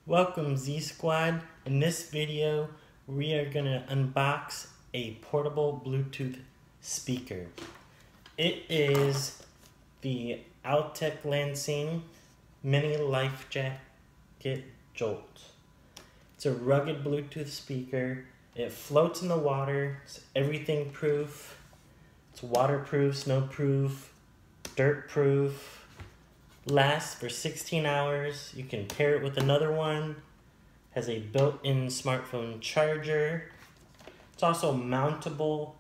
Welcome Z Squad. In this video we are going to unbox a portable Bluetooth speaker. It is the Altec Lansing Mini Lifejacket Jolt. It's a rugged Bluetooth speaker. It floats in the water. It's everything proof. It's waterproof, snowproof, dirt proof. Lasts for 16 hours. You can pair it with another one. Has a built-in smartphone charger. It's also mountable,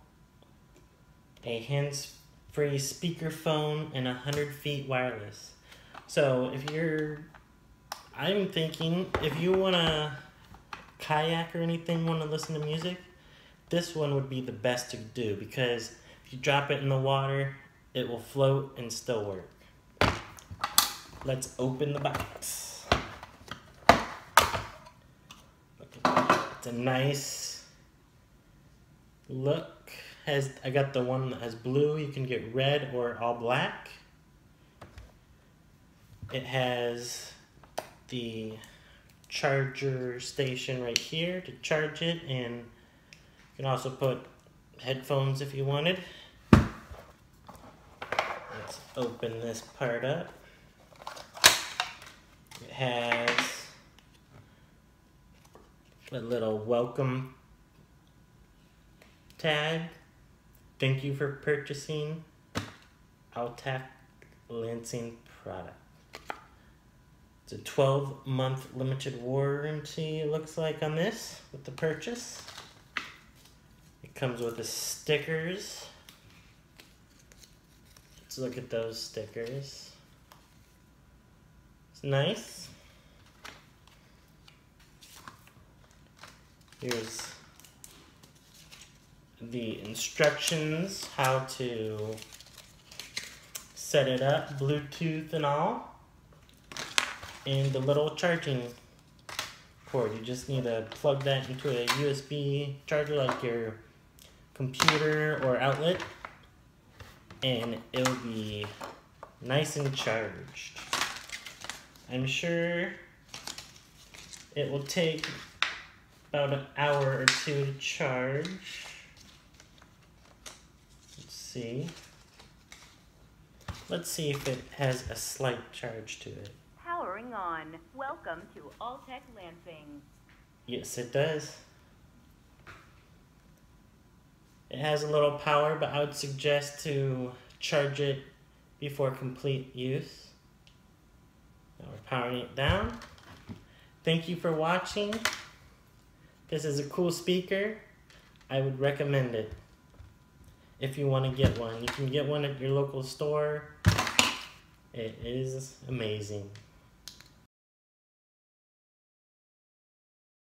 a hands-free speakerphone, and 100 feet wireless. So I'm thinking if you want to kayak or anything, want to listen to music, this one would be the best to do because if you drop it in the water, it will float and still work. Let's open the box. It's a nice look. I got the one that has blue. You can get red or all black. It has the charger station right here to charge it, and you can also put headphones if you wanted. Let's open this part up. It has a little welcome tag. Thank you for purchasing Altec Lansing product. It's a 12-month limited warranty, it looks like, on this with the purchase. It comes with the stickers. Let's look at those stickers. It's nice. Here's the instructions, how to set it up, Bluetooth and all, and the little charging cord. You just need to plug that into a USB charger like your computer or outlet, and it'll be nice and charged. I'm sure it will take about an hour or two to charge. Let's see if it has a slight charge to it. Powering on. Welcome to Altec Lansing. Yes, it does. It has a little power, but I would suggest to charge it before complete use. Now we're powering it down. Thank you for watching. This is a cool speaker. I would recommend it if you want to get one. You can get one at your local store. It is amazing.